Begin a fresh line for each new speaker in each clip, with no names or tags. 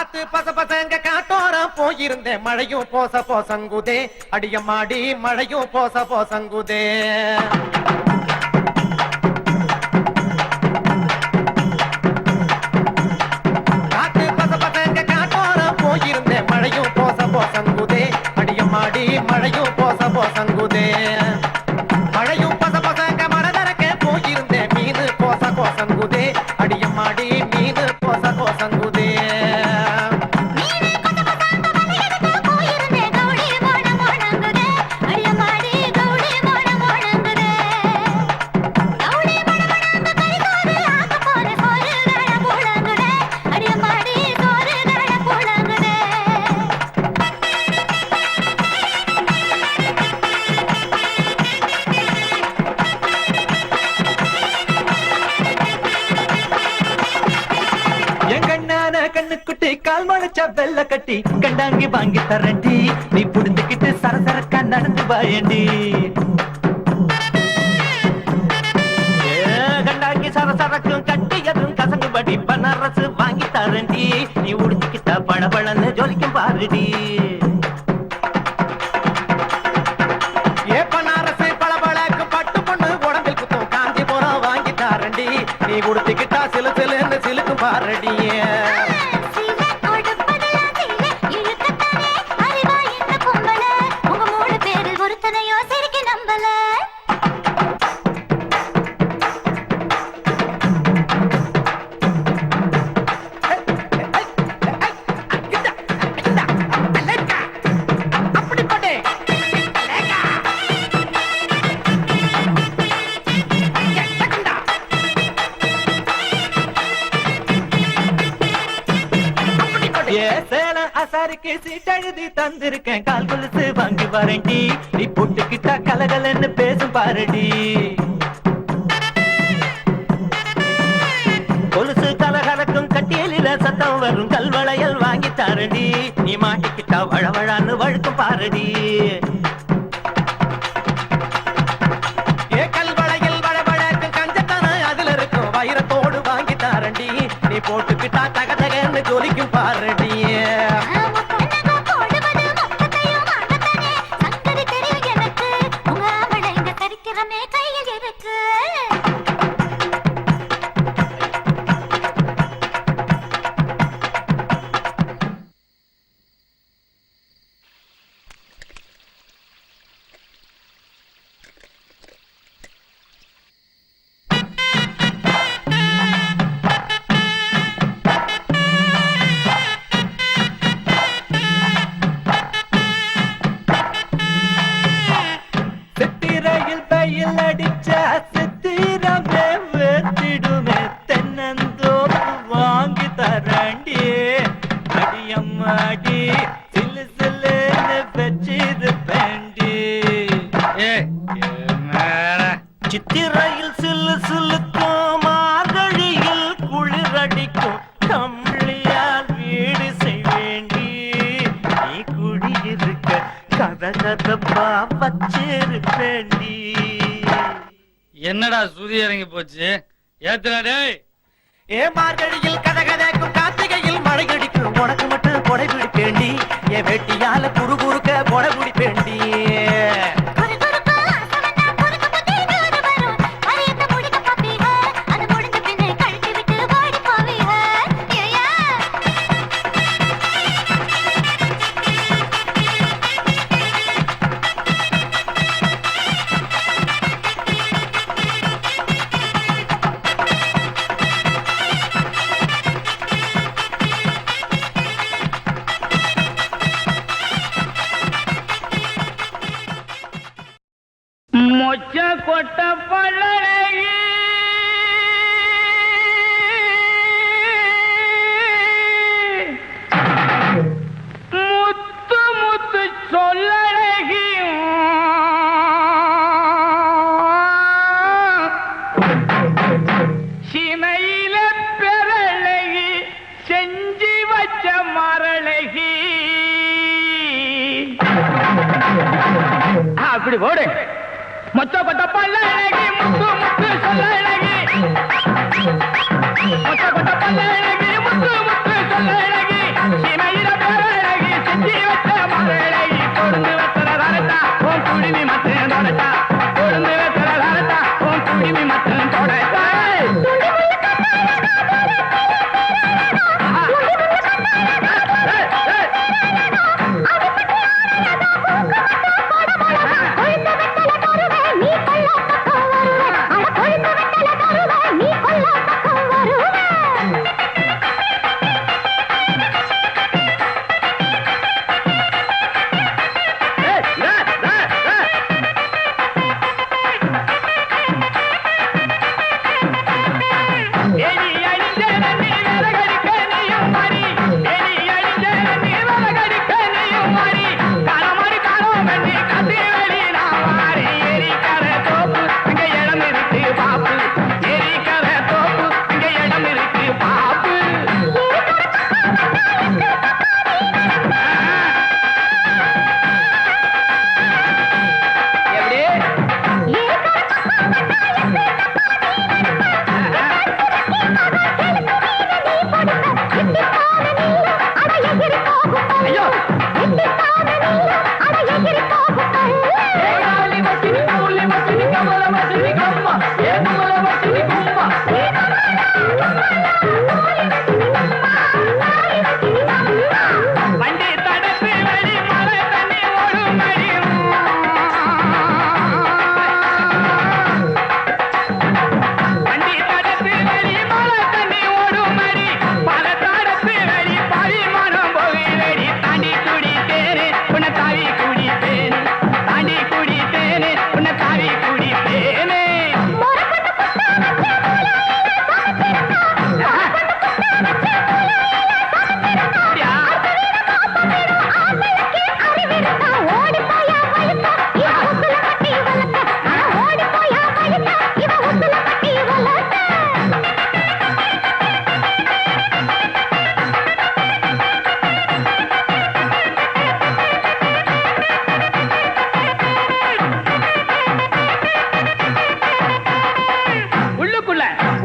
காத்து பச பசங்க காட்டோரம் போயிருந்தேன் மழையும் போச போசங்குதே அடியம்மாடி மழையும் போச போசங்குதே காத்து பச பசங்க காட்டோரம் போயிருந்தேன் மழையும் போச போசங்குதே அடியம்மாடி மழையும் போச போசங்குதே மழையும் பச பசங்க மனதரக்க போயிருந்தேன் மீது போச கோசங்குதே அடியம்மாடி மீது போச கோசங்குதே கால் மழைச்சா வெள்ள கட்டி கண்டாங்கி வாங்கி தரண்டி நீ புடிந்துக்கிட்டு சரசரக்கா நடந்து வாயண்டி கண்டாங்கி சரசரக்கும் கட்டி எதுவும் கசங்குபடி பனரசு வாங்கி தரண்டி நீ உடிச்சுக்கிட்ட பழபழன்னு ஜொலிக்கும் பாருடி ஏ பனரசு பழபழக்கு பட்டு பொண்ணு உடம்பில் குத்தும் காஞ்சி போறோம் வாங்கி தரண்டி நீ உடிச்சுக்கிட்டா சிலு சிலுன்னு சிலுக்கும் பாருடி அசாருக்கு சீட்டழுதி தந்திருக்கேன் கால் கொலுசு வாங்கி வரண்டி நீ போட்டுக்கிட்டா கலகலன்னு பேசும் பாருடி கொலுசு கலகலக்கும் கட்டியலில சத்தம் வரும் கல்வளையல் வாங்கி தாரடி நீ மாட்டிக்கிட்டா வழவழான்னு வழுக்கும் பாருடி ஏ கல்வளையல் வழவழக்கும் கஞ்சத்தான அதுல இருக்கும் வைரத்தோடு வாங்கி தாரண்டி நீ போட்டுக்கிட்டா தகதகன்னு ஜொலிக்கும் பாருடி சித்திரையில் சில்லு சில்லுக்கும் மார்கழியில் குளிரடிக்கும் கம்ளியால் வீடு செய்வேண்டி நீ குடியிருக்க கதகதப்பா வச்சிருப்பேண்டி
என்னடா சுதி இறங்கி போச்சு ஏத்துறாடே
ஏ மார்கழியில் கதகதக்கும் கார்த்திகையில் மழை அடிக்கும் உனக்கு மட்டும் கொடை பிடிப்பேண்டி என் வெட்டியால குறு குறுக்க கொடை பிடிப்பேண்டி
மொச்ச கொட்ட பழகி முத்து முத்து சொல்லழகி சிமையில பெறழகி செஞ்சி வச்ச மரழகி அப்படி போடு மொச்ச கொட்ட பழகி முத்து முத்து சொல்லழகி மொச்ச கொட்ட பழகி முத்து முத்து சொல்லழகி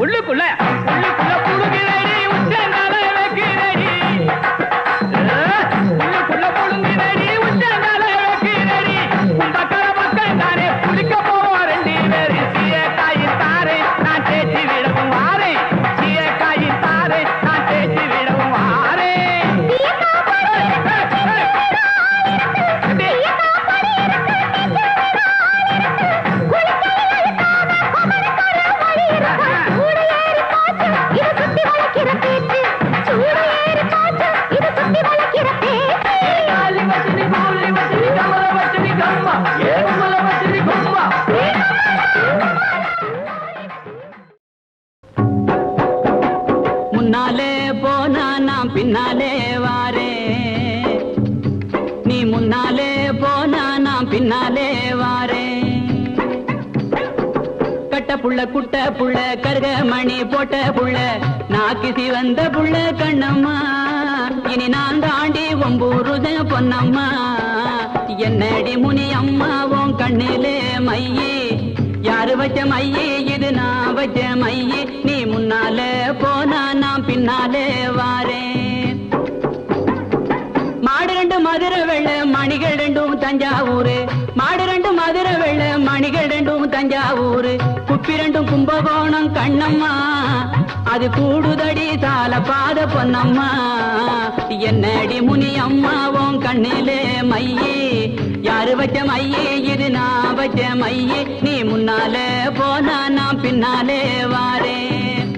உள்ளுக்குள்ள உள்ளுக்குள்ள புழுகிறடி உச்சங்கால வைக்கிறடி உள்ளுக்குள்ள புழுகிறடி உச்சங்கால வைக்கிறடி பக்கர பக்கம் தானே குளிக்க போறேன்டி வேறு சீயக்காயின் தாரே நான் தேய்ச்சி விடவும் வாரேன் சீயக்காயின் தாரே நான் தேய்ச்சி விடவும் வாரேன்
முன்னாலே போனா நான் பின்னாலே வாரே நீ முன்னாலே போனா நான் பின்னாலே வாரே கட்ட புள்ள குட்ட புள்ள கருக மணி போட்ட புள்ள நாக்கிசி வந்த புள்ள கண்ணம்மா இனி நான் தாண்டி ஒம்பூருத பொன்னம்மா என்னடி முனி அம்மா உன் கண்ணிலே மையே யாரு வச்ச மையே இது நான் வச்ச மையே நீ முன்னாலே போனா நான் பின்னாலே வாரேன் மாடு ரெண்டு மதுரை வெள்ள மணிகள் ரெண்டும் தஞ்சாவூரு மாடு ரெண்டு மதுரை வெள்ள மணிகள் ரெண்டும் தஞ்சாவூரு குப்பி ரெண்டும் கும்பகோணம் கண்ணம்மா அது கூடுதடி சால பாத பொன்னம்மா என்னடி முனி அம்மா உன் கண்ணிலே மையே யாரு வச்ச மையே இது நான் வச்ச மையே நீ முன்னாலே போனா நான் பின்னாலே வாரேன்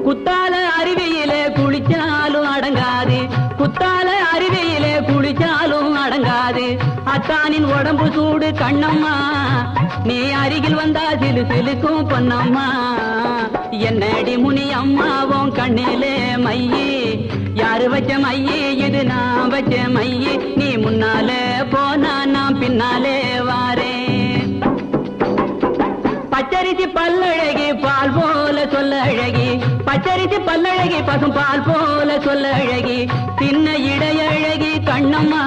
குத்தால அருவியிலே குளிச்சாலும் அடங்காது குத்தால அருவியிலே குளிச்சாலும் அடங்காது அத்தானின் உடம்பு சூடு கண்ணம்மா நீ அருகில் வந்தா சிலு சிலுக்கும் பொன்னம்மா என்னடி முனி அம்மாவும் கண்ணிலே மையே யாரு வச்ச மையே இது நான் வச்ச மையே நீ முன்னாலே போனா நான் பின்னாலே வாரேன் பச்சரிசி பல்லழகி பால் போல சொல்ல அழகி பச்சரிசி பல்லழகி பசும் பால் போல சொல்ல அழகி சின்ன இடையழகி கண்ணம்மா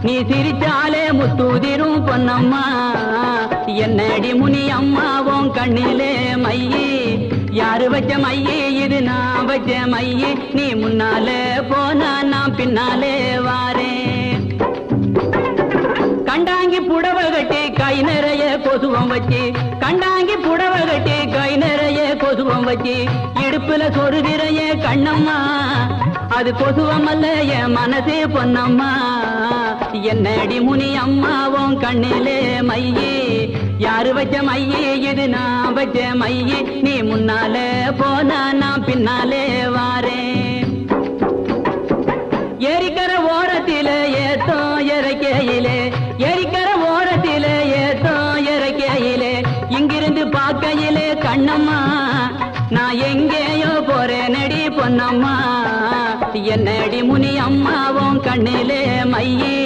நீ சிரிச்சாலே முத்தூதிரும் பொன்னம்மா என்னடி முனி அம்மாவும் கண்ணிலே மையே யாரு வச்ச மையே இது நான் வச்ச மையே நீ முன்னாலே போனா நான் பின்னாலே வாரேன் கண்டாங்கி புடவ கட்டி கை நிறைய கொசுவம் வச்சு கண்டாங்கி புடவ கட்டி கை நிறைய கொசுவம் வச்சு இடுப்புல சொருதிரைய கண்ணம்மா அது கொசுவம் அல்ல என் மனசே பொன்னம்மா என்னடி முனி அம்மாவும் கண்ணிலே மையே யாரு வச்ச மையே இது நான் வச்ச மையே நீ முன்னாலே போனா நான் பின்னாலே வாரேன் ஏரிக்கர ஓரத்தில ஏத்தோ இறக்கையிலே ஏரிக்கர ஓரத்தில ஏத்தோ இறக்கையிலே இங்கிருந்து பார்க்கையிலே கண்ணம்மா நான் எங்கேயோ போறேனடி பொன்னம்மா என்னடி முனி அம்மாவும் கண்ணிலே மையே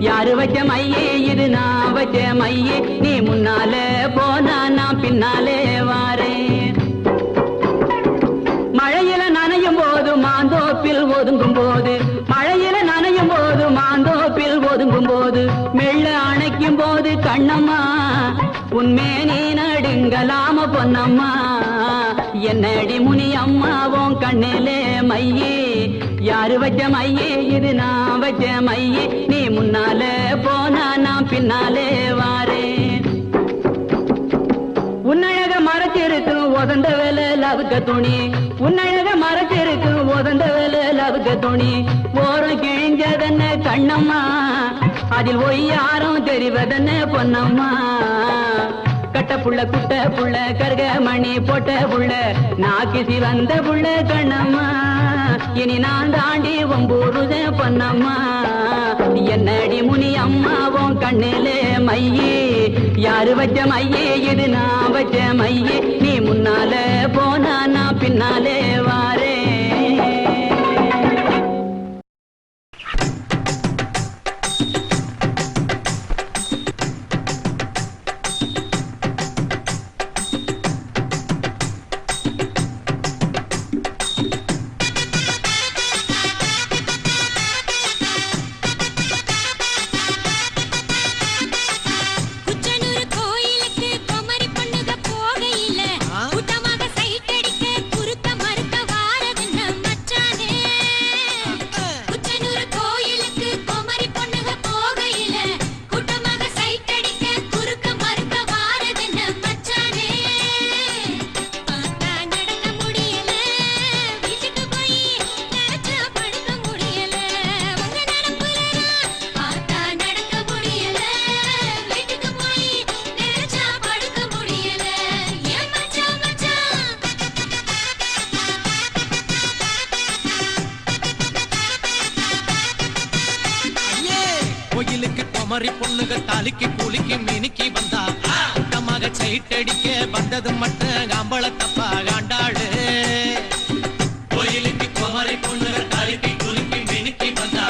யாரு வச்ச மையே இது நான் வச்ச மையே நீ முன்னாலே போனா நான் பின்னாலே வாரேன் மழையில நனையும் போது மாந்தோப்பில் ஒதுங்கும் போது மழையில நனையும் போது மாந்தோப்பில் ஒதுங்கும் போது மெல்ல அணைக்கும் போது கண்ணம்மா உன்மே நீ நடுங்கலாம பொன்னம்மா என்னடி முனி அம்மாவும் கண்ணிலே மையே யாரு வச்ச மையே இது நான் வச்ச மையே நீ முன்னாலே போனா நான் பின்னாலே வாரேன் உன்னழக மறைச்சிருக்கு ஒதந்த வேலை லவுக்க துணி உன்னழக மறைச்சிருக்கு ஒதந்த வேலை லவுக்க துணி ஓரம் கிழிஞ்சதென்ன கண்ணம்மா அதில் ஒய்யாரும் தெரிவதென்ன பொன்னம்மா கட்ட புள்ள குட்ட புள்ள கருக மணி போட்ட புள்ள நாக்கிசி வந்த புள்ள கண்ணம்மா இனி நான் தாண்டி ஒம்பூருத பொன்னம்மா என்னடி முனி அம்மாவும் கண்ணிலே மையே யாரு வச்ச மையே இது நான் வச்ச மையே நீ முன்னாலே போனா நான் பின்னாலே வாரேன்
குமரி பொண்ணுக தாலிக்கு கூலிக்கு மினிக்கி வந்தா கூட்டமாக சைட்டடிக்க வந்தது மட்டும் அம்பள தப்பா காண்டாளு கோயிலுக்கு குமரி பொண்ணுக தாலிக்கு கூலிக்கு மினிக்கி வந்தா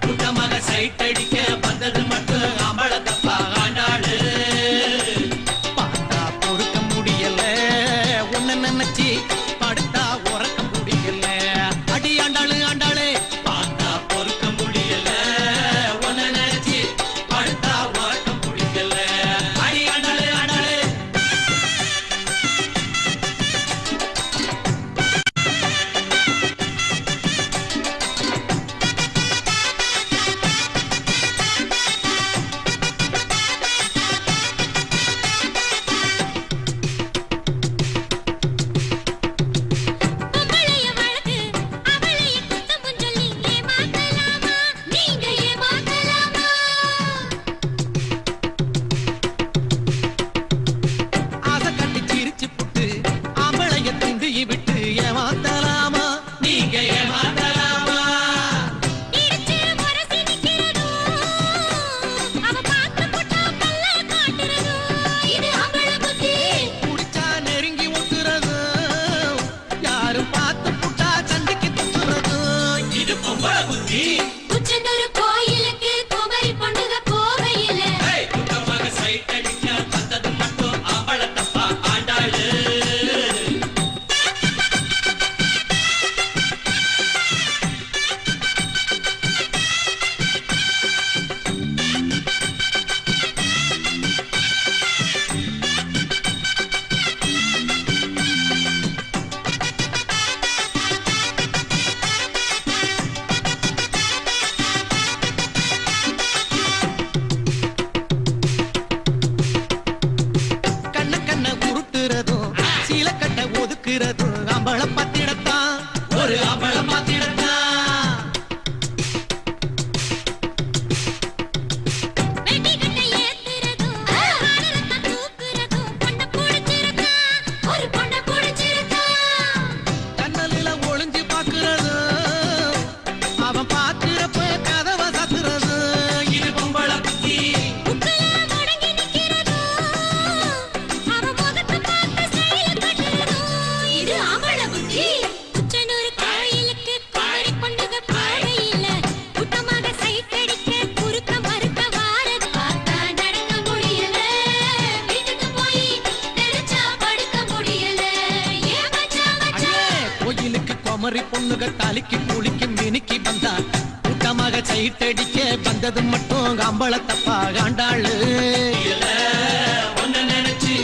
கூட்டமாக சைட்டடிக்க வந்தது மட்டும் அம்பள தப்பா காண்டாளு பார்த்தா பொறுக்க முடியல ஒன்னு நினைச்சு படுத்தா உறக்க முடியல அடி ஆண்டாளு ஆண்டாளே பார்த்தா பொறுக்க முடியல ஒன்னு நினைச்சு படுத்தா உறக்க முடியல அடி ஆண்டாளு ஆண்டாளே
பொம்பளைய வழக்கு அவளைய குத்தமும் சொல்லி ஏமாத்தலாமா நீங்க ஏமாத்தலாமா
ஆசை கட்டி சிரிச்சு புட்டு ஆம்பளைய துண்டி விட்டு ஏமாத்தலாமா நீங்க ஏமாத்தலாமா
இடிச்சு முரசி நிக்கிறதும் அவ பார்த்து புட்டா பல்ல காட்டுறதும் இது அவள புத்தி
குடிச்சா நெருங்கி ஒட்டுறது யாரும் பார்த்து புட்டா சண்டைக்கு துப்புறது இது பொம்பளை புத்தி
உச்சந்தொரு கோயிலுக்கு குமரி பொண்ணுக போகையில
கூட்டமாக சைட் அடிக்க வந்தது மட்டும் ஆம்பள தப்பா ஆண்டாளு கண்ண கண்ண உருட்டுறதும் சீலக்கட்டை ஒதுக்குறதும் அம்பள பத்திடத்தான் ஒரு அம்பள பத்திடத்தான்
வெட்டி கட்டை ஏத்துறதும் ஆனரத்த தூக்குறதும் பொண்ண புடிச்சிருக்கா ஒரு பொண்ண புடிச்சிருக்கா
கண்ணலில ஒளிஞ்சு பாக்குறது அவன் பாக்குறப்ப கதவை சாத்துறது இது பொம்பளை புத்தி
உக்கல முடங்கி நிக்கிறதும் அவ முகத்தை பார்த்து ஸ்டைல கட்டுறதும் இது அவள புத்தி உச்சனூர் கோயிலுக்கு குமரி பொண்ணுக போகையில கூட்டமாக சைட் அடிக்க குறுக்க மறுக்க வாரது பார்த்தா நடக்க முடியல வீட்டுக்கு போய் நினைச்சா படுக்க முடியல ஏ மச்சான்
அண்ணே,
மச்சான்
கோயிலுக்கு குமரி பொண்ணுக தாலிக்கு கூலிக்கு மினுக்கி வந்தா கூட்டமாக சைட்டடிக்க வந்தது மட்டும் அம்பள தப்பா காண்டாளு ஒன்னு நினைச்சு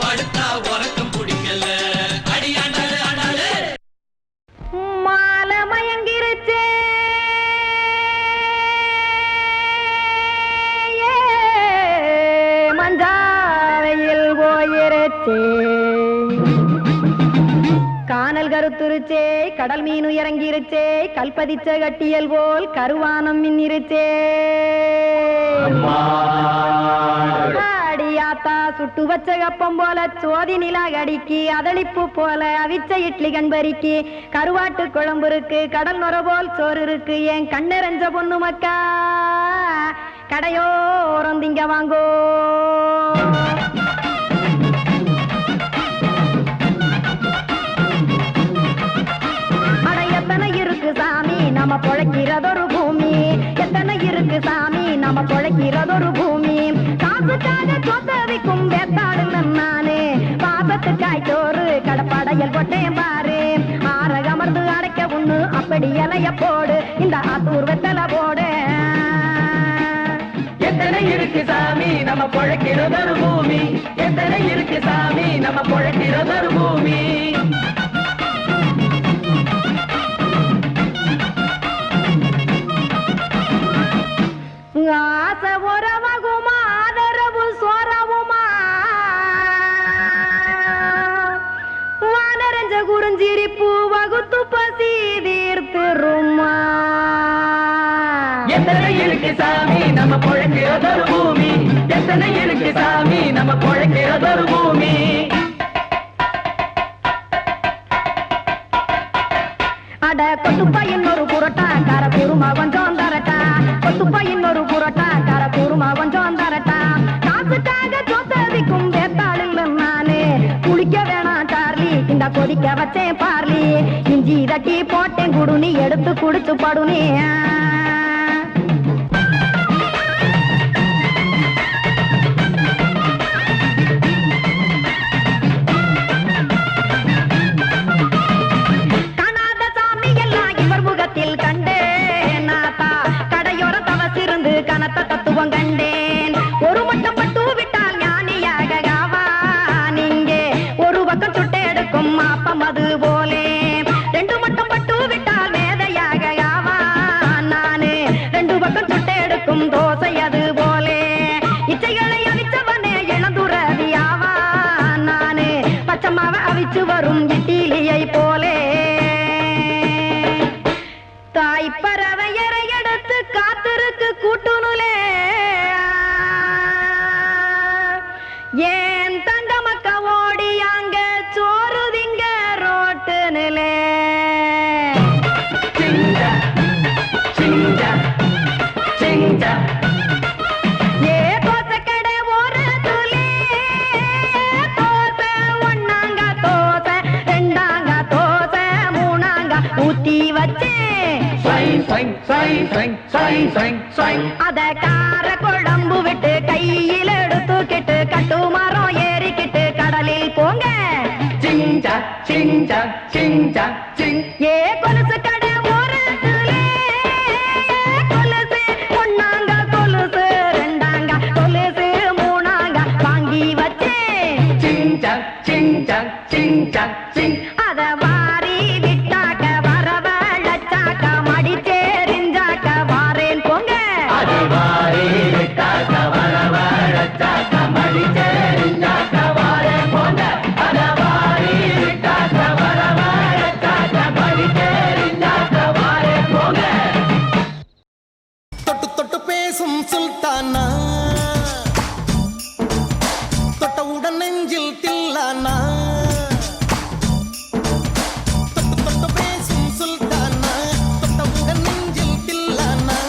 படுத்தா உறக்கம் பிடிக்கல அடி ஆண்டாளு ஆண்டாளு
மாலை மயங்கிருச்சே மஞ்சாவையில் போயிருச்சே கானல் கருத்துருச்சே கடல் மீன் இறங்கிருச்சே கல்பதிச்ச கட்டியல் போல் கருவானம் மின்னிருச்சே அடியாத்தா சுட்டு வச்ச கப்பம் போல சோதி நிலா கடிக்கு அதளிப்பு போல அவிச்ச இட்லி கண்பறிக்கு கருவாட்டு குழம்பு இருக்கு கடல் நுர போல் சோறு இருக்கு என் கண்ணெரஞ்ச பொண்ணு மக்கா கடையோரம் திங்க வாங்கோ அட எத்தனை இருக்கு சாமி நம்ம பொழைக்கிறதொரு பூமி எத்தனை இருக்கு சாமி நம்ம பொழைக்கிறதொரு பூமி காசுக்காக சொத்தவிக்கும் வேத்தாடுன்னு நானு பாசத்துக்காய் சோறு கடப்படையல் போட்டேன் பாரு ஆரகமர்ந்து அடைக்க ஒண்ணு அப்படி இலைய போடு இந்த ஆத்தூர் வெத்தலை போடு
எத்தனை இருக்கு சாமி நம்ம பொழைக்கிறதொரு பூமி எத்தனை இருக்கு சாமி நம்ம பொழைக்கிறதொரு பூமி
ஆசை உறவகுமா ஆதரவு சோறவுமா வானரஞ்ச குறிஞ்சிரிப்பு வகுத்து பசி தீர்த்துருமா
எத்தனை இருக்கு சாமி நம்ம பொழைக்கிறதொரு பூமி எத்தனை இருக்கு சாமி நம்ம பொழைக்கிறதொரு பூமி
அட கொத்துப்பா இன்னொரு புரோட்டா கார குருமா கொஞ்சம் தரட்டா கொத்துப்பா இன்னொரு புரோட்டா கார குருமா கொஞ்சம்
நல்லா கொதிக்க வச்சேன் பார்லி, இஞ்சி தட்டி போட்டேன் குடுனி, எடுத்து குடிச்சு படுனி. காணாத சாமி எல்லாம் இவர் முகத்தில் கண்டேன், நாத்தா கடையோர தவசிருந்து கனத்த தத்துவம் கண்டேன். ஒரு மட்டும் பட்டு விட்டால் ஞானியாக ஆவான் இங்கே, ஒரு பக்கம் சுட்டு எடுக்கும் மாப்பம் அது போலே. ரெண்டு மட்டும் பட்டு விட்டால் மேதையாக ஆவான் நானு, ரெண்டு பக்கம் சுட்டு எடுக்கும் தோசை அது போலே. இச்சைகளை அவிச்சவனே இளந்துறவி ஆவான் நானு, பச்சமாவ அவிச்சு வரும் இட்டிலியை போலே. தாய் பறவையரை எடுத்து காத்திருக்கு கூட்டுனுலே, ஏன் தங்க மக்க ஓடி அங்க சோறுதிங்க ரோட்டு நிலே. ஏ தோசைக்கடை ஓரத்துலே, தோசை ஒண்ணாங்க தோசை, ரெண்டாங்க தோசை, மூணாங்க ஊத்தி வச்சேன். அத கார குழம்பு விட்டு கையில் எடுத்துக்கிட்டு கட்டு மரம் ஏறிக்கிட்டு கடலில் போங்க. ஏ கொலுசு கடை ஓரத்துலே, கொலுசு ஒண்ணாங்க கொலுசு, ரெண்டாங்க கொலுசு, மூணாங்க வாங்கி வச்சேன். அத வாரி விட்டாக்க வரவழைச்சாக்க மடிச்சேரிஞ்சாக்க வாரேன் போங்க.
தொட்டு தொட்டு பேசும் சுல்தானா, தொட்டவுடன் நெஞ்சில் தில்லானா. தொட்டு தொட்டு பேசும் சுல்தானா, தொட்டவுடன் நெஞ்சில் தில்லானா.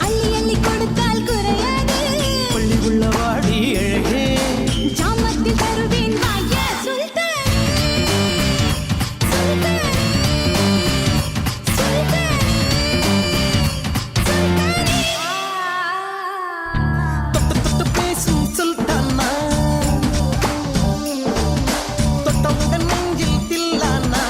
அள்ளி அள்ளி கொடுத்தால் குறையாது,
பள்ளி உள்ள வாடி அழகே,
ஜாமத்தில் தருவேன் வாயா சுல்தான். சுல்தான், சுல்தான், சுல்தானே.
தொட்டு தொட்டு பேசும் சுல்தானா, தொட்டவுடன் நெஞ்சில் தில்லானா.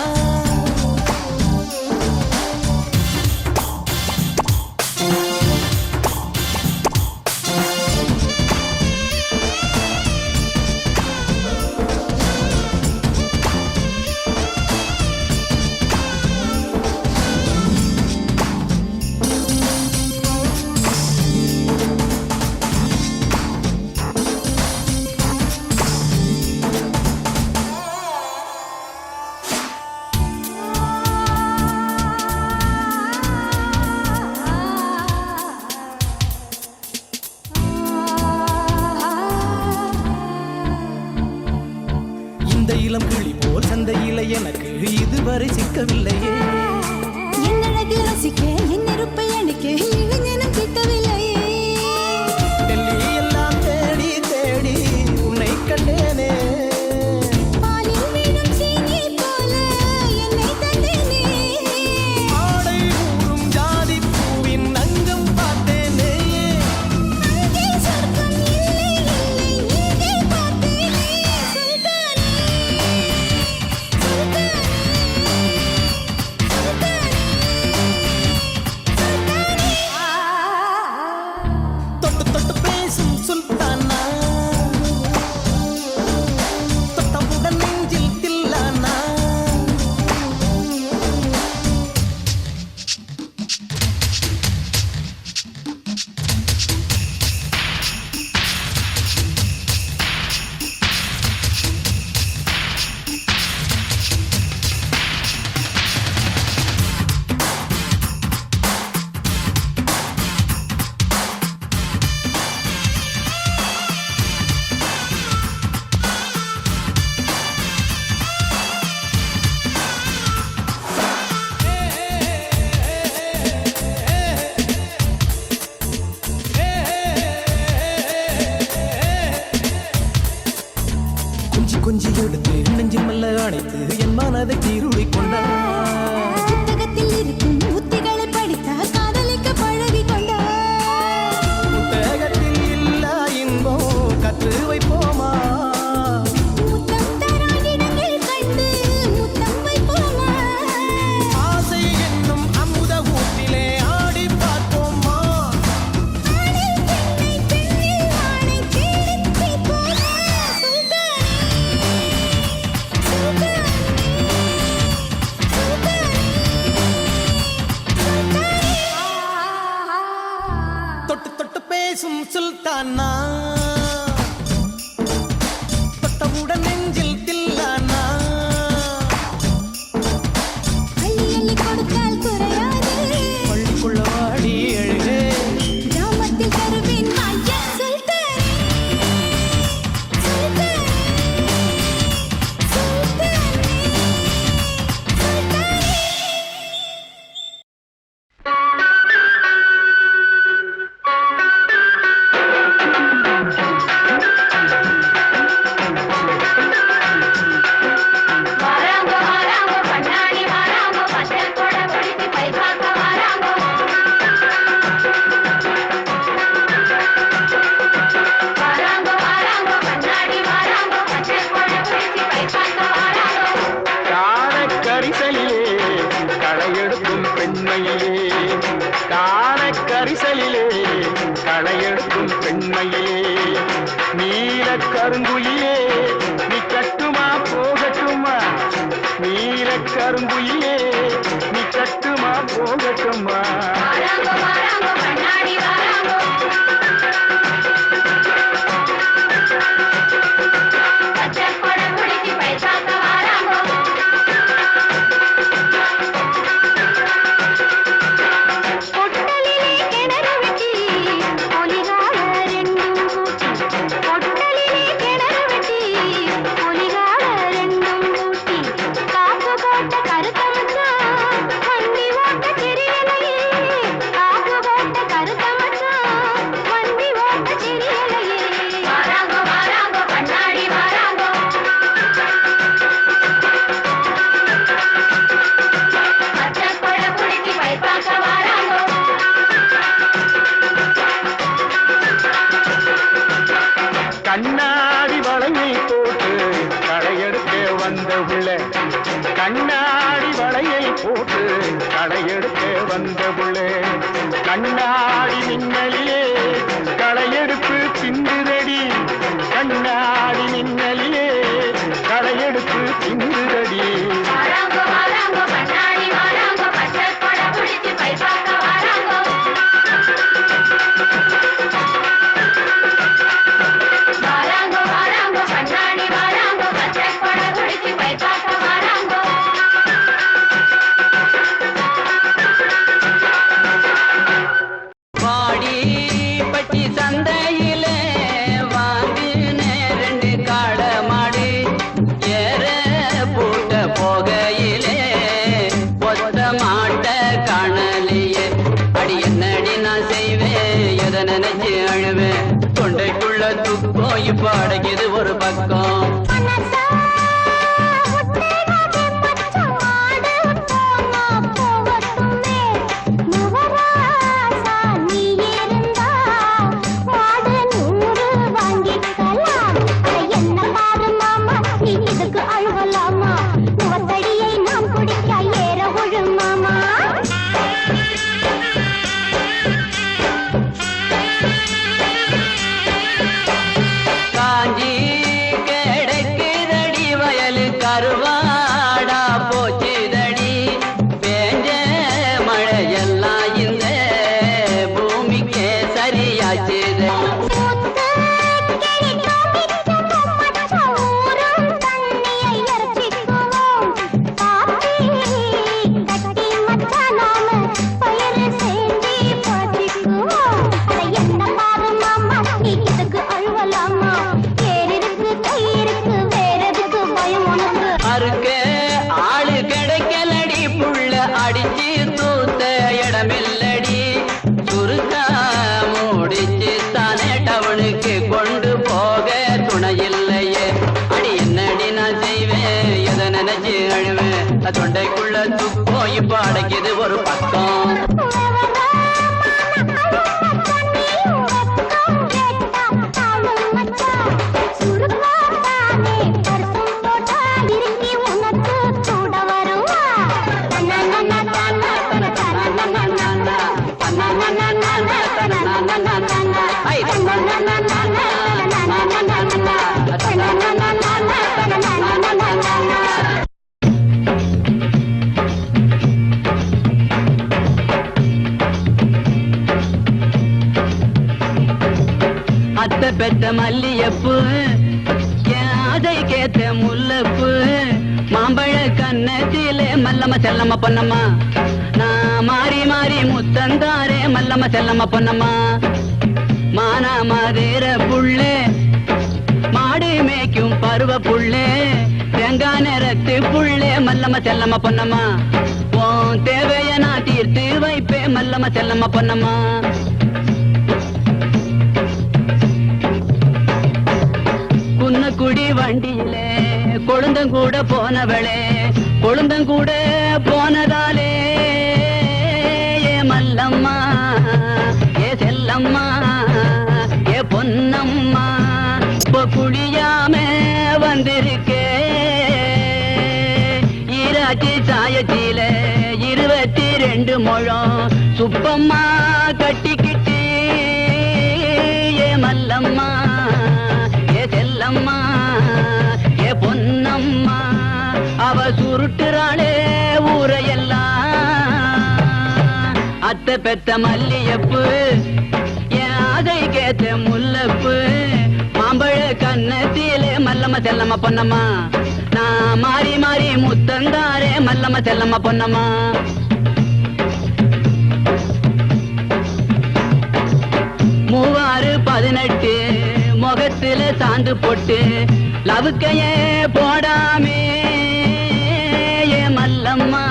இந்த இளம் கிளி போல் சந்தையில எனக்கு இதுவரை சிக்கவில்லையே.
என்னழகு ரசிக்க என் நெருப்பை அணைக்க இளைஞனும் கிட்டவில்லையே.
டெல்லி எல்லாம் தேடி தேடி உன்னை கண்டேனே.
பாலில் வீடும் சீனி போல என்னை தந்தேனே.
ஆடை ஊறும் ஜாதி பூவின் அங்கம் பார்த்தேனே.
அங்கே சொர்க்கம் இல்லை இல்லை இங்கே பார்த்தேனே. சுல்தானே, சுல்தானே, சுல்தானே, சுல்தானே.
எடுத்து நெஞ்சில் மெல்ல அணைத்து என் மனதை கீருளி கொண்டார்.
புத்தகத்தில் இருக்கும் உத்திகளை படித்த காதலிக்க பழகி கொண்டார்.
புத்தகத்தில் இல்ல இன்பம் கற்று வைப்போமா,
முத்தம் தராகிடங்கள் கண்டு முத்தம் வைப்போமா,
ஆசை என்னும் அமுத ஊட்டிலே ஆடி பார்ப்போமா.
ஆணில் பெண்ணை பெண்ணில் ஆணை தேடித் தீர்ப்போமா. சுல்தானே,
தொட்டு தொட்டு பேசும் சுல்தானா, தொட்டவுடன் நெஞ்சில் தில்லானா.
அள்ளி அள்ளி கொடுத்தால் குறையாது,
பள்ளிக்குள்ள வாடி எழுகே,
கிராமத்தில் தருவேன் வாய்யா. சுல்தானே, சுல்தானே, சுல்தானே, சுல்தானே.
வாராங்கோ வாராங்கோ கண்ணாடி வாராங்கோ பச்சல் கொட பிடிச்சி பை பார்க்க வாராங்கோ வாராங்கோ வாராங்கோ கண்ணாடி வாராங்கோ பச்சல் கொட பிடிச்சி பை பார்க்க வாராங்கோ
காணக்கரிசலிலே களையெடுக்கும் பெண்மையிலே, காணக்கரிசலிலே களையெடுக்கும் பெண்மையிலே, நீல கருங்குயிலே நீ கட்டுமா போகட்டுமா, நீல கருங்குயிலே நீ கட்டுமா போகட்டுமா.
வாராங்கோ வாராங்கோ கண்ணாடி வாராங்கோ பச்சல் கொட பிடிச்சி பை பார்க்க வாராங்கோ பொட்டலிலே கிணறு வெட்டி பொலிகால ரெண்டும் கூட்டி, பொட்டலிலே கிணறு வெட்டி பொலிகால ரெண்டும் கூட்டி, காப்பு போட்ட கருத்த மச்சான் வண்டி ஓட்ட தெரியலையே, காப்பு போட்ட கருத்த மச்சான் வண்டி ஓட்ட தெரியலையே. வாராங்கோ வாராங்கோ கண்ணாடி வாராங்கோ பச்சல் கொட பிடிச்சி பை பார்க்க வாராங்கோ
கண்ணாடி வளையை போட்டு களையெடுக்க வந்த உள்ள, கண்ணாடி வளையை போட்டு களையெடுக்க வந்த உள்ள, கண்ணாடி மின்னலிலே களையெடுப்பு பிந்துதடி, கண்ணாடி மின்னலிலே களையெடுப்பு பிந்துதடி.
வாராங்கோ வாராங்கோ கண்ணாடி வாராங்கோ பச்சல் கொட பிடிச்சி பை பார்க்க வாராங்கோ வாராங்கோ வாராங்கோ கண்ணாடி வாராங்கோ பச்சல் கொட பிடிச்சி பை பார்க்க வாராங்கோ
வாடி பட்டி சந்தையிலே வாங்கின 2 காளை மாடு, ஏற பூட்ட போகையிலே ஒத்த மாட்ட காணலையே. அடி என்னடி நான் செய்வேன், எதை நினைச்சு அழுவேன், தொண்டைக்குள்ள துக்கம் இப்ப அடைக்குது ஒரு பக்கம்.
மனசா முத்தேகாதே மச்சான் ஆடு போமா போகட்டுமே, நவராசா நீ இருந்தா வாடு 100 வாங்கிக்கலாம். அட என்ன பாரு மாமா, நீ இதுக்கு அழுவலாமா, முகத்தடியை நாம் குடிக்க ஏற விழுமாமா.
காஞ்சி கிடைக்குதடி வயலு கருவாடா போச்சுதடி, பேஞ்ச மழையெல்லாம் இந்த பூமிக்கே சரியாச்சுது.
பூத்து கிளிக்கும் மிச்சமும் மச்சான் ஊரும் தண்ணியை இறைச்சிக்குவோம். காப்பி கட்டி மச்சான் நாம பயிறு செஞ்சு பொழைச்சிக்குவோம். அட என்ன பாரு மாமா, நீ இதுக்கு அழுவலாமா, பேர் இருக்கு கை இருக்கு வேற எதுக்கு பயம் உனக்கு.
அறுக்க ஆளு கிடைக்கலடி, புள்ள அடிச்சு தூத்த இடமில்லடி, சுருக்கா முடிச்சு தானே டவுனுக்கு கொண்டு போக துணை இல்லையே. அடி என்னடி நான் நினைச்சு அழுவேன் தொண்டைக்குள்ள துக்கம் இப்ப அடைக்குது ஒரு பக்கம் அத்தை பெத்த மல்லியப்பு அதை கேத்த முல்லப்பு மாம்பழ கண்ணத்திலே மல்லம்ம செல்லம்மா பொன்னம்மா நான் மாறி மாறி முத்தந்தாரே மல்லம்ம செல்லம்மா பொன்னம்மா மானா மாதேர புள்ளே மாடு மேய்க்கும் பருவ புள்ளே தேங்காய் நிறத்து புள்ளே மல்லம்ம செல்லம்மா பொன்னம்மா உன் தேவைய நான் தீர்த்து வைப்பே மல்லம்ம செல்லம்மா பொன்னம்மா குடி வண்டியிலே கொழுந்தங்கூட போனவளே கொழுந்தங்கூட போனதாலே ஏ மல்லம்மா ஏ செல்லம்மா ஏ பொன்னம்மா இப்போ குளியாம வந்திருக்கே ஈராட்சி சாயத்தில 22 முழம் சுப்பம்மா கட்டிக்கிட்டு ஏ மல்லம்மா செல்லம்மா ஏ பொன்னம்மா அவ சுருட்டுறாளே ஊரையெல்லாம் அத்தை பெத்த மல்லியப்பு என் அதை கேத்த முல்லப்பு மாம்பழ கண்ணத்திலே மல்லம்மா செல்லம்மா பொன்னம்மா நான் மாறி மாறி முத்தந்தாரே மல்லம்மா செல்லம்மா பொன்னம்மா மூவாறு 18 முகத்துல சாந்து போட்டு லவுக்கையே போடாமே ஏ மல்லம்மா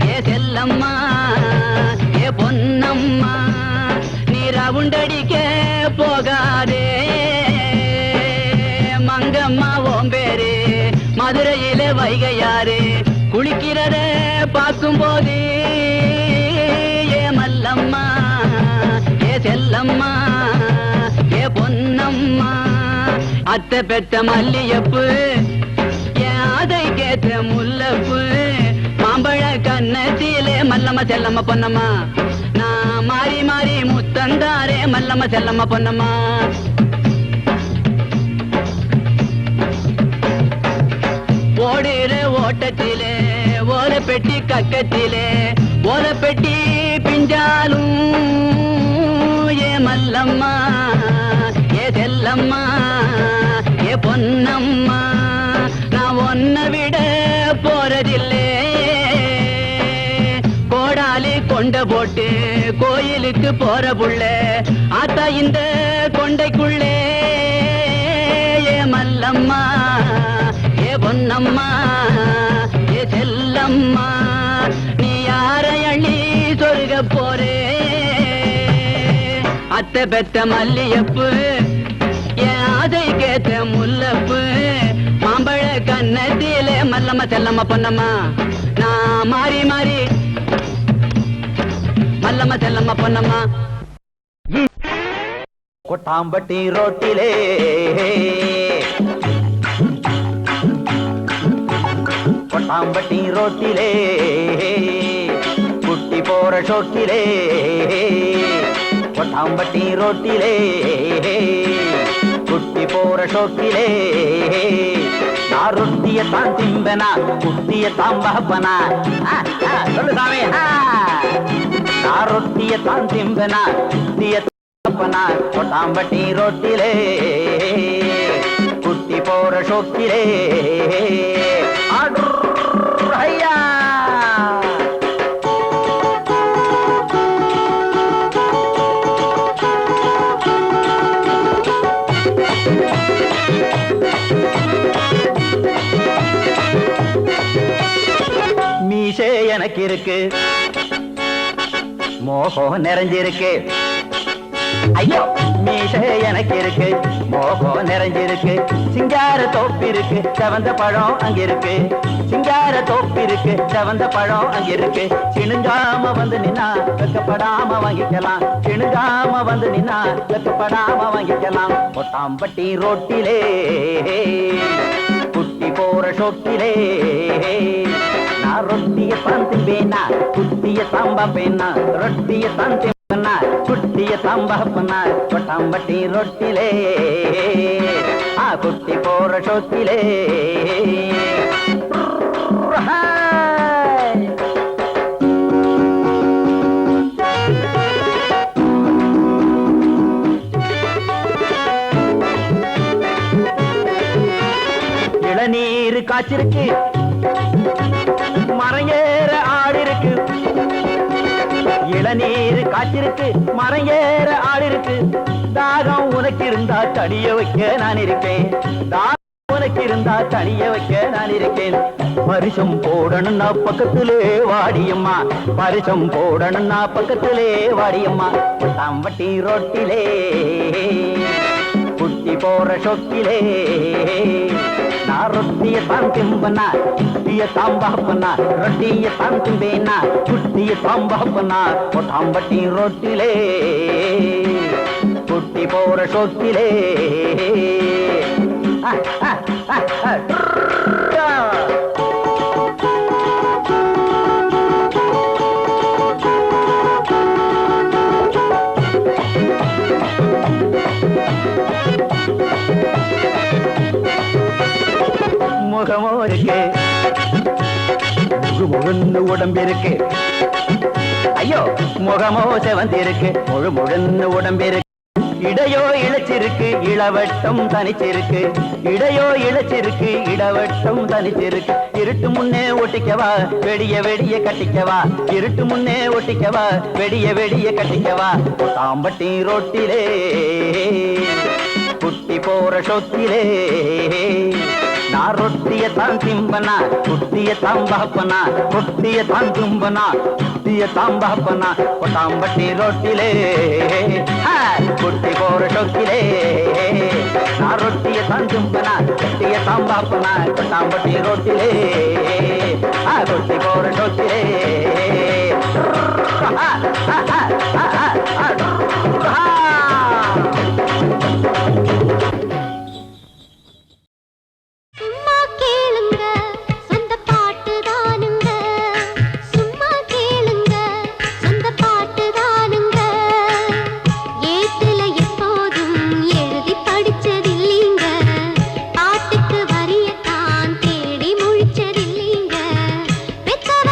ஏ செல்லம்மா ஏ பொன்னம்மா நீ ரவுண்டடிக்க போகாதே மங்கம்மா ஓம்பேரு மதுரையில வைகையாரு குளிக்கிறத பார்க்கும் போது ஏ மல்லம்மா ஏ செல்லம்மா பொன்னம்மா அத்தை பெத்த மல்லியப்பு அதை கேத்த முல்லப்பு மாம்பழ கண்ணத்திலே மல்லம்மா செல்லம்மா பொன்னம்மா நான் மாறி மாறி முத்தந்தாரே மல்லம்மா செல்லம்மா பொன்னம்மா ஓடுற ஓட்டத்திலே ஓல பெட்டி கக்கத்திலே ஓல பெட்டி பிஞ்சாலும் ஏ மல்லம்மா ஏ செல்லம்மா ஏ பொன்னம்மா நான் ஒன்ன விட போறதில்லே கோடாலி கொண்ட போட்டு கோயிலுக்கு போற புள்ள ஆத்தா இந்த கொண்டைக்குள்ளே ஏ மல்லம்மா ஏ பொன்னம்மா ஏ செல்லம்மா நீ யாரை அள்ளி சொருக போறே அத்தை பெத்த மல்லியப்பு என் அதை கேத்த முல்லப்பு மாம்பழ கண்ணத்திலே மல்லம்மா செல்லம்மா பொன்னம்மா நான் மாறி மாறி மல்லம்மா செல்லம்மா பொன்னம்மா
கொட்டாம்பட்டி ரோட்டிலே கொட்டாம்பட்டி ரோட்டிலே குட்டி போற ஷோக்கிலே கொட்டாம்பட்டி ரோட்டிலே குட்டி போற ஷோக்கிலே நான் ரொட்டிய தான் திம்பனா குட்டிய தான் பகப்பனா சொல்லு சாமி நான் ரொட்டிய தான் திம்பனா குட்டிய பகப்பனா கொட்டாம்பட்டி ரோட்டிலே குட்டி போற ஷோக்கிலே ஐயா மீசே எனக்கு இருக்கு மோகம் நிறைஞ்சிருக்கு ஐயோ மீசை எனக்கு இருக்கு மோகம் நிறைஞ்சிருக்கு சிங்கார தோப்பு இருக்கு செவந்த பழம் அங்க இருக்கு சிங்கார தோப்பு இருக்கு செவந்த பழம் அங்க இருக்கு சிணுங்காம வந்து நின்னா வெக்கப்படாம வாங்கிக்கலாம் சிணுங்காம வந்து நின்னா வெக்கப்படாம வாங்கிக்கலாம் கொட்டாம்பட்டி ரோட்டிலே குட்டி போற ஷோக்கிலே நான் ரொட்டிய திம்பேனா குட்டிய சாம்பா பேனா ரொட்டிய திம்பேனா குட்டிய சாம்பா பண்ணா கொட்டாம்பட்டி ரொட்டிலே குட்டி போற ஷோக்கிலே இளநீர் காய்ச்சிருக்கு மரம் ஏற ஆடு இருக்கு இளநீர் காய்ச்சிருக்கு மரம் ஏற ஆடு இருக்கு தாகம் உனக்கு இருந்தா தடிய வைக்க நான் இருக்கேன் தாகம் உனக்கு இருந்தா தனிய வைக்க நான் இருக்கேன் பரிசம் போடணும்னா பக்கத்திலே வாடியம்மா பரிசம் போடணும்னா பக்கத்திலே வாடியம்மா கொட்டாம்பட்டி ரோட்டிலே குட்டி போற சொக்கிலே நான் ரொட்டிய திம்பனா குட்டிய சாம்பா பண்ணா ரொட்டிய திம்பேனா குட்டிய சாம்பா பண்ணா கொட்டாம்பட்டி ரோட்டிலே குட்டி போற சொக்கிலே முகமோ இருக்கு முழு உடம்பு இருக்கு ஐயோ முகமோ செவந்திருக்கு முழு உடம்பு இருக்கு இடையோ இழைச்சிருக்கு இளவட்டம் தனிச்சிருக்கு இடையோ இழைச்சிருக்கு இடவட்டம் தனிச்சிருக்கு இருட்டு முன்னே ஒட்டிக்கவா வெடிய வெடிய கட்டிக்கவா இருட்டு முன்னே ஒட்டிக்கவா வெடிய வெடிய கட்டிக்கவா தாம்பட்டி ரோட்டிலே குட்டி போற சொத்திலே நான் ரொட்டிய திம்பனா குட்டிய தாம்பாப்பனா ரொட்டிய திம்பனா குட்டிய தாம்பாப்பனா கொட்டாம்பட்டி ரோட்டிலே குட்டி போற சொக்கிலே நான் ரொட்டிய திம்பனா குட்டிய தாம்பாப்பனா கொட்டாம்பட்டி ரோட்டிலே குட்டி போற சொக்கிலே
பாட்டுக்கு வரியத்தான் தேடி முழிச்சதில்லைங்க பெத்தவ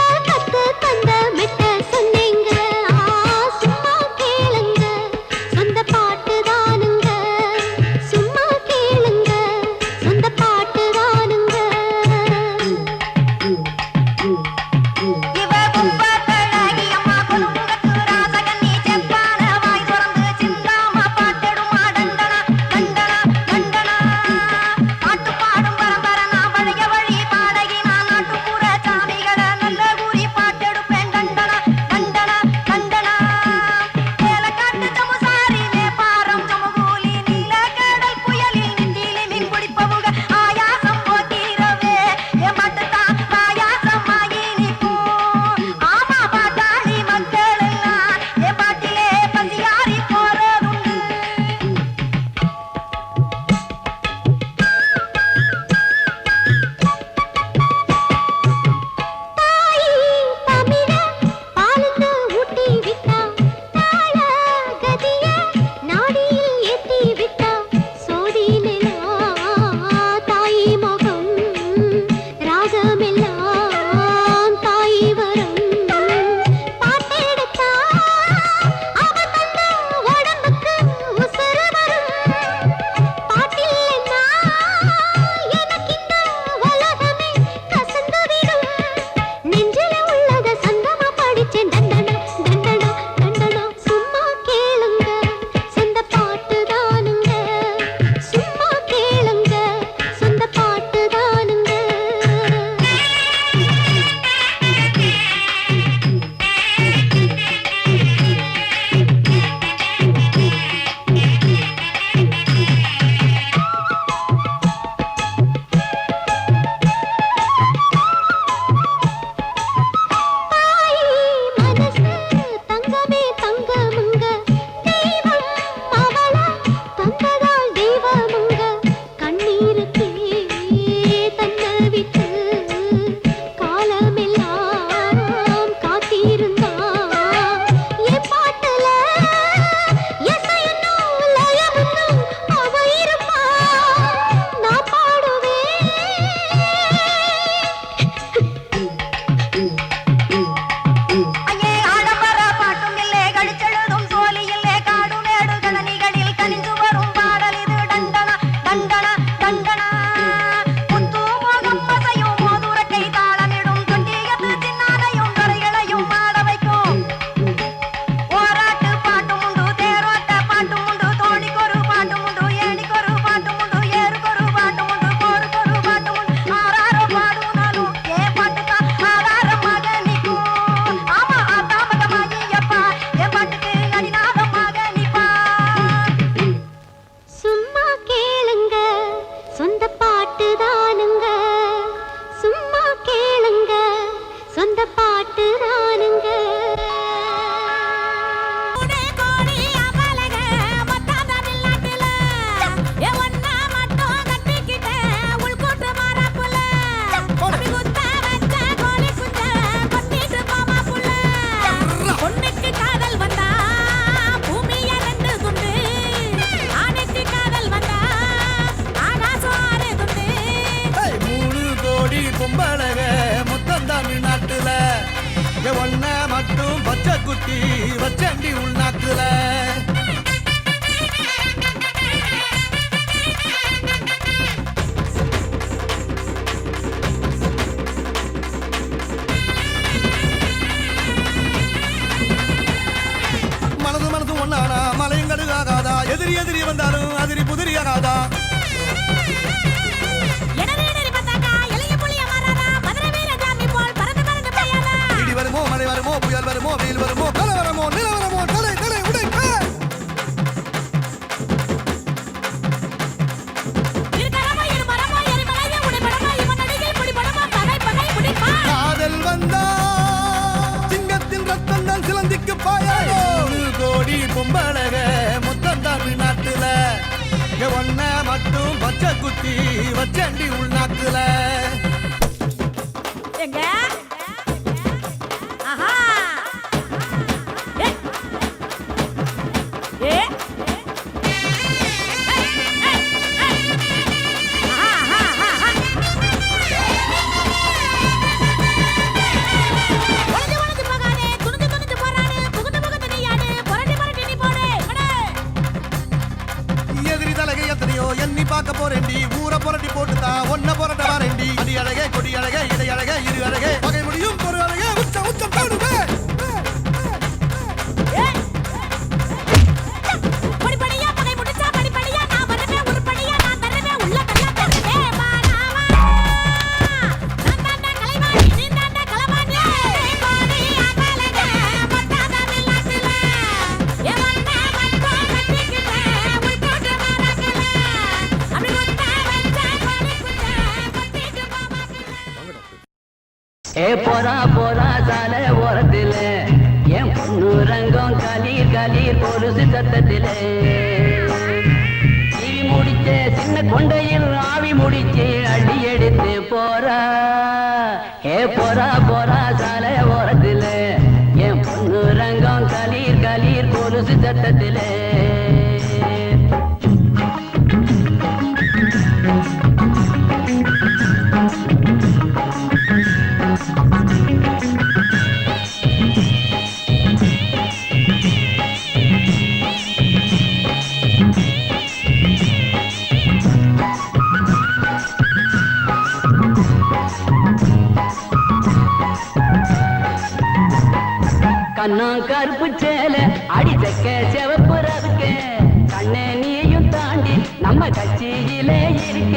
காட்டுறானுங்க
பொம்பளக மொத்தம் தமிழ்நாட்டுல ஒன்ன மட்டும் பச்சை குட்டி வச்சண்டி உள்நாட்டுல மனது மனது ஒன்னானா மலையங்கடு ஆகாதா எதிரி எதிரி வந்தாலும் அதிரி புதிரி ஆகாதா வருமோ மழை வருமோ புயல் வருமோ வெயில் வருமோ கலை வருமோ நில வருமோ தலை தலை உடைக்க காதல் வந்தா சிங்கத்தின் ரத்தம் தான் சிலந்திக்கு பாயா கோடி பொம்பளக மொத்தம் தமிழ்நாட்டுல ஒன்ன மட்டும் பச்சை குத்தி வச்சண்டி உள்நாட்டுல
எங்க
எண்ணி பார்க்க போறேன்டி ஊரை புரட்டி போட்டுதா ஒன்ன புரட்ட வரேன்டி அடி அழகே கொடி அழகே இடை அழகே இரு அழகே பகை முடியும் பொரு அழகே உச்சம் உச்சம் பாடுவே
ஏ போரா போரா சால ஓரத்தில என் பொண்ணு ரங்கம் கலீர் கலீர் பொருசு சத்தத்தில டிவி முடிச்ச சின்ன கொண்டையில் ஆவி முடிச்சு அடி எடுத்து போறா ஏ போரா போரா சால ஓரத்தில என் பொண்ணு ரங்கம் கலீர் கலீர் பொருசு சத்தத்தில கண்ணா கருப்பு சேல அடிச்சக்க செவப்பு ரவுக்க கண்ணே நீயும் தாண்டி நம்ம கட்சியிலே இருக்க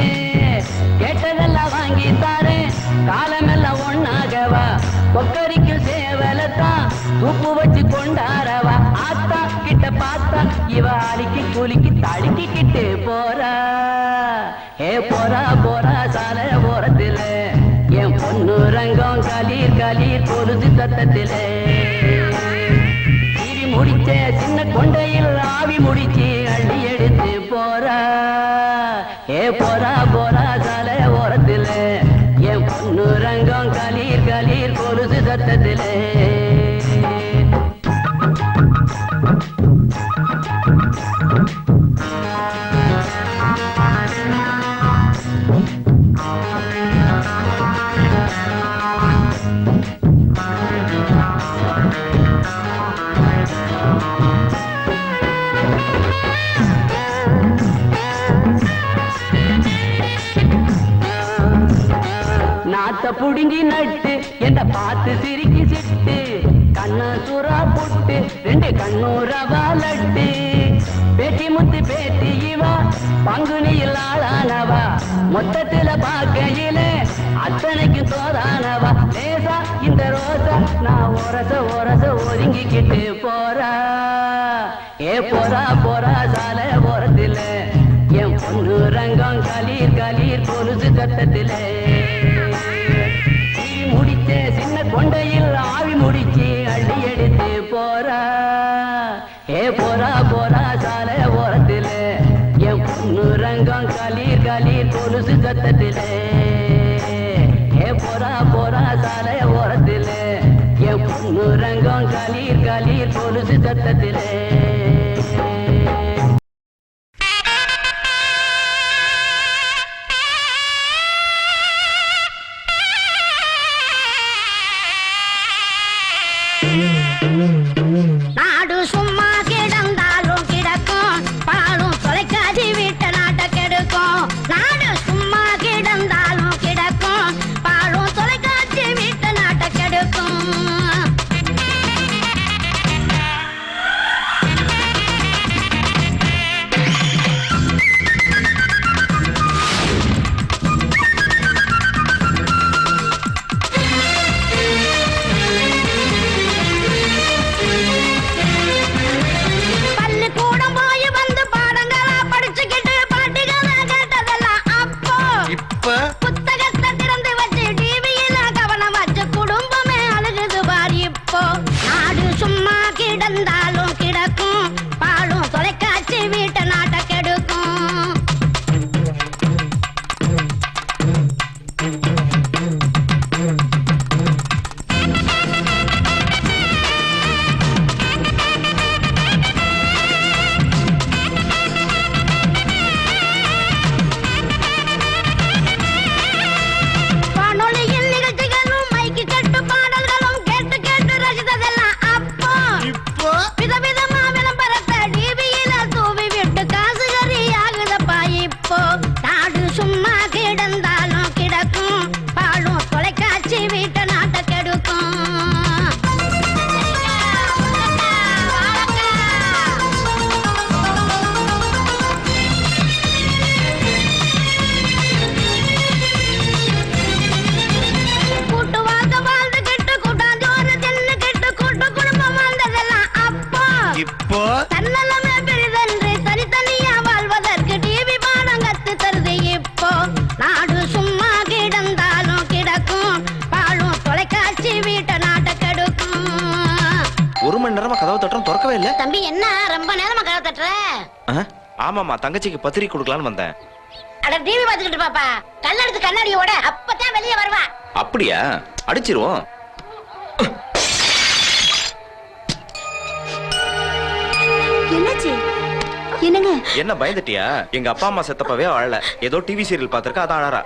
கேட்டதெல்லாம் வாங்கி தாரேன் காலமெல்லாம் ஒன்னாகவா கொக்கரிக்கு சேவலத்தான் உப்பு வச்சு கொண்டாரவா ஆத்தா கிட்ட பார்த்தா இவ அலிக்கு குலிக்கு தடுக்கிக்கிட்டு போறா ஏ போறா போறா சால ஓரத்தில என் பொண்ணு ரங்கம் கலீர் கலீர் பொழுது சத்தத்திலே முடிச்ச சின்ன கொண்டையில் ஆவி முடிச்சு அள்ளி எடுத்து போறா ஏ போறா போறா சால ஓரத்தில என் பொண்ணு ரங்கம் கலீர் கலீர் பொழுது சத்தத்திலே நாத்த புடுங்கி நட்டு என்ன பார்த்து சிரிக்கி சிட்டு கண்ண சுறா புட்டு ரெண்டு கண்ணூரவா லட்டு பேட்டி முத்து பேட்டி இவா பங்குனியில் ஆளானவா மொத்தத்துல பார்க்கையில அத்தனைக்கு தோதானவா லேசா இந்த ரோசா நான் ஒரச ஒரச ஒதுங்கிக்கிட்டு போறா ஏ போறா போறா சால ஓரத்தில என் பொண்ணு ரங்கம் கலீர் கலீர் பொழுது சத்தத்திலே முடிச்ச சின்ன கொண்டையில் ஆவி சத்தத்திலே.
நாடு சும்மா கிடந்தாலும் கிடக்கும், பாலும் தொலைக்காட்சி வீட்டு நாட்டை கெடுக்கும். நாடு சும்மா கிடந்தாலும் கிடக்கும், பாலும் தொலைக்காட்சி வீட்டு நாட்டை கெடுக்கும். பள்ளிக்கூடம் போய் வந்து பாடங்களா படிச்சுக்கிட்டு பாட்டிகளை கேட்டதெல்லாம் அப்போ.
இப்ப
புத்தகத்தை திறந்து வச்சு டிவியில கவனம் வச்சு குடும்பமே அழுகுது பார் இப்போ. நாடு சும்மா கிடந்தாலும் கிடக்கும், பாலும் தொலைக்காட்சி வீட்டு நாட்டை கெடுக்கும். வானொலியில் நிகழ்ச்சிகளும் மைக்கு கட்டு பாடல்களும் கேட்டு கேட்டு ரசித்ததெல்லாம் அப்போ.
இப்ப
விதவிதமா விளம்பரத்தை டிவியில தூவி விட்டு காசு கறி ஆகுதப்பா இப்போ. நாடு சும்மா கிடந்தாலும் கிடக்கும், பாலும் தொலைக்காட்சி வீட்டு நாட்டை கெடுக்கும். கூட்டு வாழ்க்கை வாழ்ந்துகிட்டு கூட்டாஞ்சோறு தின்னுகிட்டு கூட்டு குடும்பம் வாழ்ந்ததெல்லாம் அப்போ.
இப்போ
தன்னலமே பெரிதென்று தனித்தனியா வாழ்வதற்கு டிவி பாடம் கத்து தருது இப்போ. நாடு சும்மா கிடந்தாலும் கிடக்கும், பாலும் தொலைக்காட்சி வீட்டை நாட்டை கெடுக்கும்.
ஒரு மணி நேரமா கதவு தட்டுறோம், திறக்கவே இல்ல.
தம்பி என்ன ரொம்ப நேரமா கதை தட்டுற?
ஆமாமா, தங்கச்சிக்கு பத்திரிக்கை கொடுக்கலான்னு வந்தேன்.
அட டிவி பாத்துக்கிட்டு பாப்பா, கல்லெடுத்து கண்ணாடியோட அப்பதான் வெளியே வருவா.
அப்படியா? அடிச்சிருவோம்.
என்னாச்சு? என்னங்க?
என்ன பயந்துட்டியா? எங்க அப்பா அம்மா செத்தப்பவே அழல, ஏதோ டிவி சீரியல் பாத்திருக்கா, அதான் அழறா.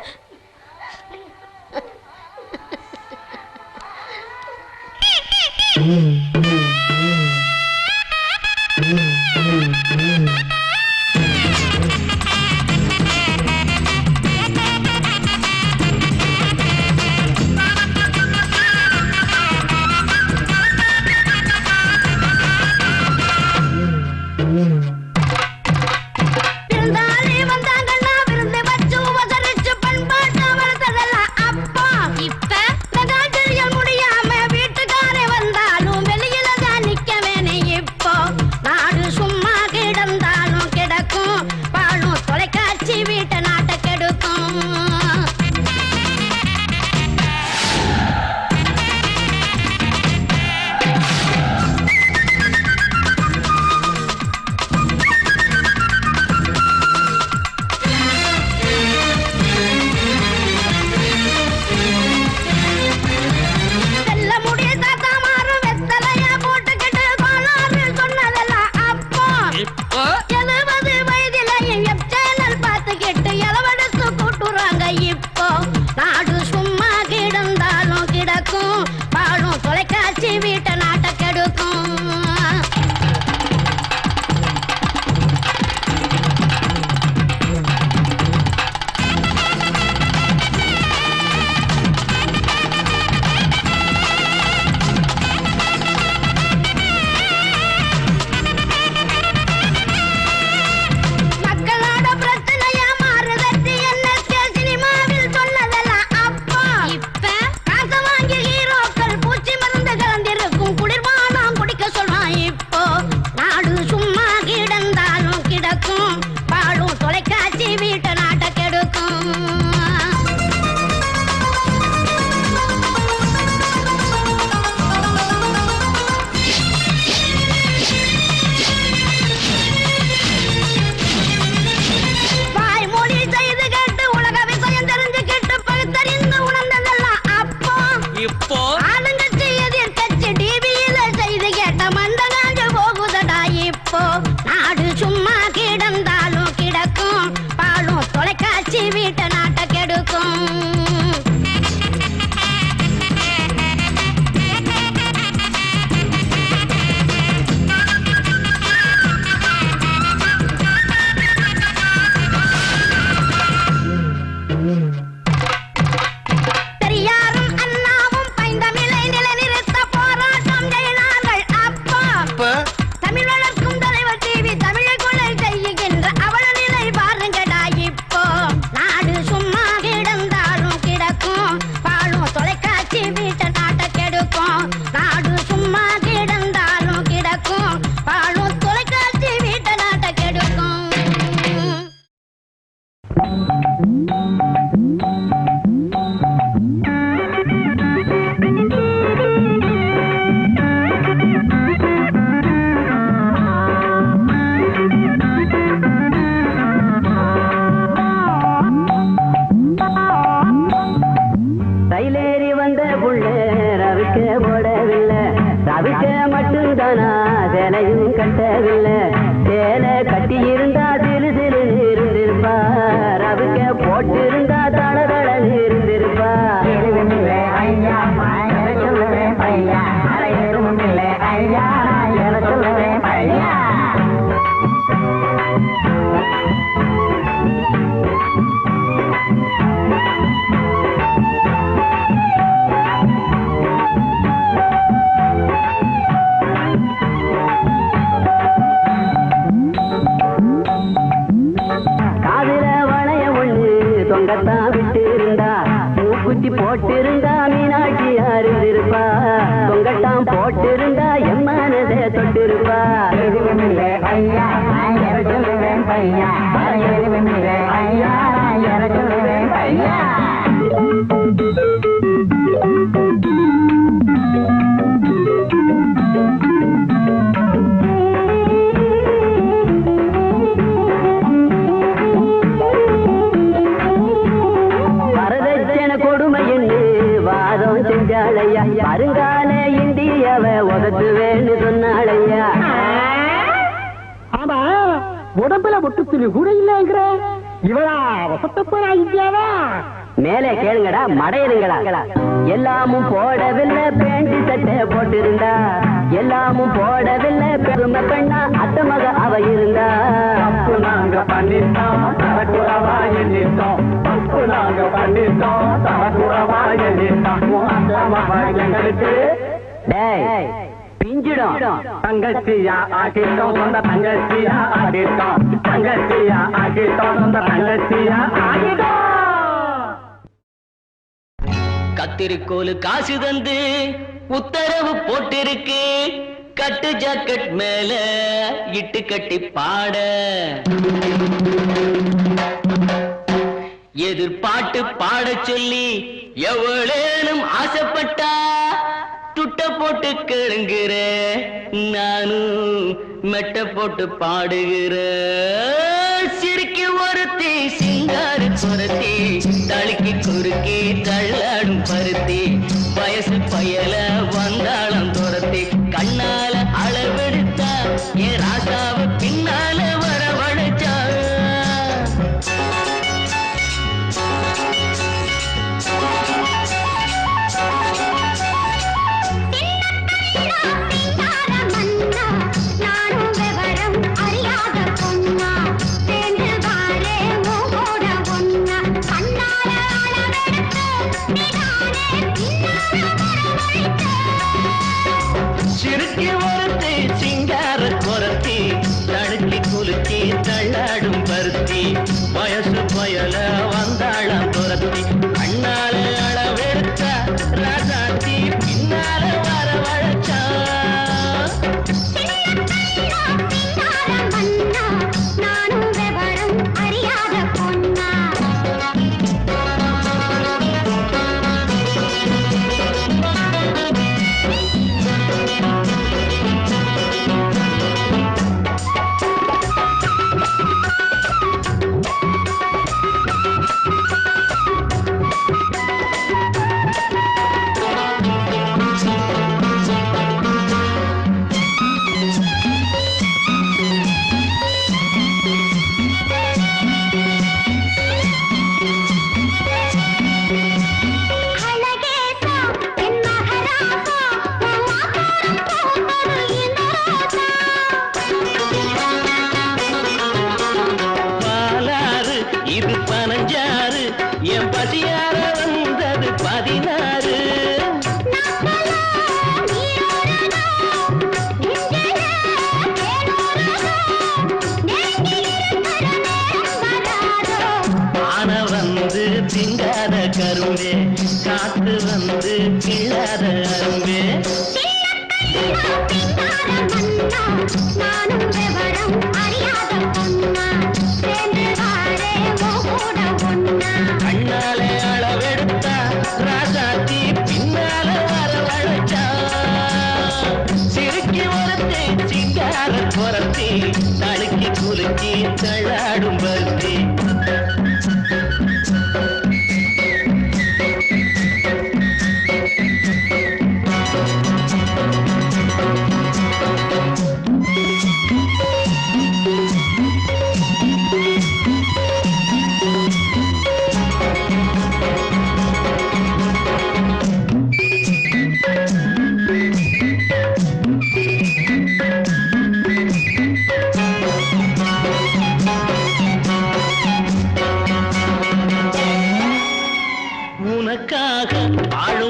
விருந்தாளி வந்தாங்கன்னா விருந்து வச்சு உபசரிச்சு பண்பாட்டை வளர்த்ததெல்லாம் அப்போ. இப்ப மெகாஜரியல் முடியாம வீட்டுக்காரே வந்தாலும் வெளியில தான் நிக்க வேணும் இப்போ. நாடு சும்மா கிடந்தாலும் கிடக்கும், பாலும் தொலைக்காட்சி வீட்டை நாட்டை கெடுக்கும். செல்ல முடிய தாத்தா மாறும் வெத்தலையா போட்டுக்கிட்டு கோளாறு சொன்னதெல்லாம் அப்போ.
இப்ப
70 வயதிலையும் வெப் சேனல் பார்த்துக்கிட்டு இளவெடுத்து கூட்டுறாங்க இப்போ. நாடு சும்மா கிடந்தாலும் கிடக்கும், பாலும் தொலைக்காட்சி வீட்டை நாட்டை கெடுக்கும். மக்களோட பிரச்சனையா மாறுதட்டி என்ன சினிமாவில் சொன்னதெல்லாம் அப்போ. இப்ப காசை வாங்கி ஹீரோக்கள் பூச்சி மருந்து கலந்திருக்கும் குளிர்பானம் குடிக்க சொல்றான் இப்போ. நாடு சும்மா கிடந்தாலும் கிடக்கும், பாலும் தொலைக்காட்சி வீட்டை நாட்டை கெடுக்கும். வாய்மொழி செய்து கேட்டு உலக விஷயம் தெரிஞ்சுக்கிட்டு பகுத்தறிந்து உணர்ந்ததெல்லாம் அப்போ.
இப்போ
ஆளுங்கட்சி எதிர்க்கட்சி டிவியில செய்து கேட்ட மண்டகாஞ்சு போகும்
வந்த புள்ள ரவிக்க போடவில்லை, ரவிக்க மட்டும்தானா சேலையும் கட்டவில்லை. சேலை கட்டி இருந்தா திரு திரு இருந்திருப்பா, ரவிக்க போட்டு இருந்தா தள தள இருந்திருப்பா. ஐயா சொல்லுவேன் பையா, எதுவும் இல்லை ஐயா சொல்லுவேன் பையா. தொங்கத்தான் விட்டு இருந்தா மூக்குத்தி போட்டிருந்தா மீனாட்சி அறிந்திருப்பா, தொங்கத்தான் போட்டிருந்தா எம்மனதை தொட்டிருப்பா. எதுவுமில்லை ஐயா சொல்லுவேன் பையா, எதுவுமில்லை ஐயா சொல்லுவேன் பையா. வருங்கால இந்தியாவ உதத்துவேன்னு சொன்னாளையா.
ஆமா, உடம்புல ஒட்டுத்துளி கூட இல்லைங்கிற இவளா வசத்தப்பா இந்தியாவா?
மேலே கேளுங்கடா மடையருங்களா. எல்லாமும் போடவில்லை பேண்ட் சட்டை போட்டிருந்தா, எல்லாமும் போடவில்லை பெருமை பெண்ணா அத்த மக அவ இருந்தா.
தப்பு நாங்க பண்ணிட்டோம் தரக்குறவா எண்ணிட்டோம், தப்பு நாங்க பண்ணிட்டோம் தரக்குறவா எண்ணிட்டோம். அந்த மகளுக்கு
டேய் பிஞ்சிடும்.
தங்கச்சியா ஆகிட்டோம் சொந்த தங்கச்சியா ஆகிட்டோம், தங்கச்சியா ஆகிட்டோம் சொந்த தங்கச்சியா ஆகிட்டோம்.
கத்திரிக்கோலு காசு தந்து உத்தரவு போட்டிருக்கு, கட்டு ஜாக்கெட் மேல இட்டு கட்டி பாட. எதிர்பாட்டு பாட சொல்லி எவ்வளேனும் ஆசைப்பட்டா துட்ட போட்டு கேளுங்கிற, நானும் மெட்ட போட்டு பாடுகிற. சிரிக்கி ஒருத்தி சிங்காரு குரத்தி, தழுக்கி குறுக்கி தள்ளாடும் பருத்தி, வயசு பயல வந்தாளம் துரத்தி, கண்ணால அளவெடுத்தா என் ராசாவ பின்னால வரவழைச்சா. சிறுக்கி ஒருத்தி சிங்கார குரத்தி, தடுக்கி குலுக்கி தள்ளாடும் பருத்தி, வயசு பயல வந்தாளம் துரத்தி, கண்ணால அளவெடுத்த ராசாத்தி பின்னால வரவழைச்சா. கரும்பே காத்து வந்து கிள்ளாத அரும்பே கண்ணாலே அளவெடுத்தா ராசாத்தி பின்னால வரவழைச்சா சிறுக்கி ஒருத்தி சிங்கார குரத்தி தழுக்கி குலுக்கி தள்ளாடும் பருத்தி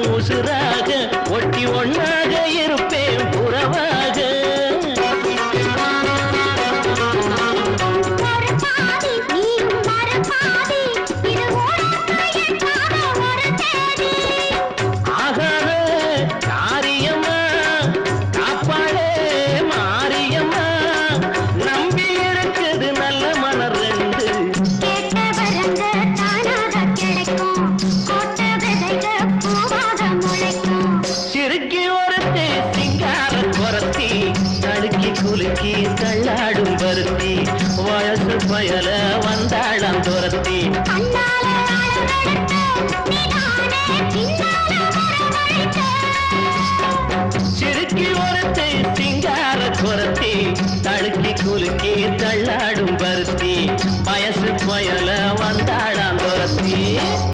உசுராக ஒட்டி ஒன்னாக இருப்பேன் புறவாக. தள்ளாடும் பருத்தி வயசு பயல வந்தாளம் துரத்தி சிறுக்கி ஒருத்தை சிங்கார குரத்தி தழுக்கி குலுக்கி தள்ளாடும் பருத்தி வயசு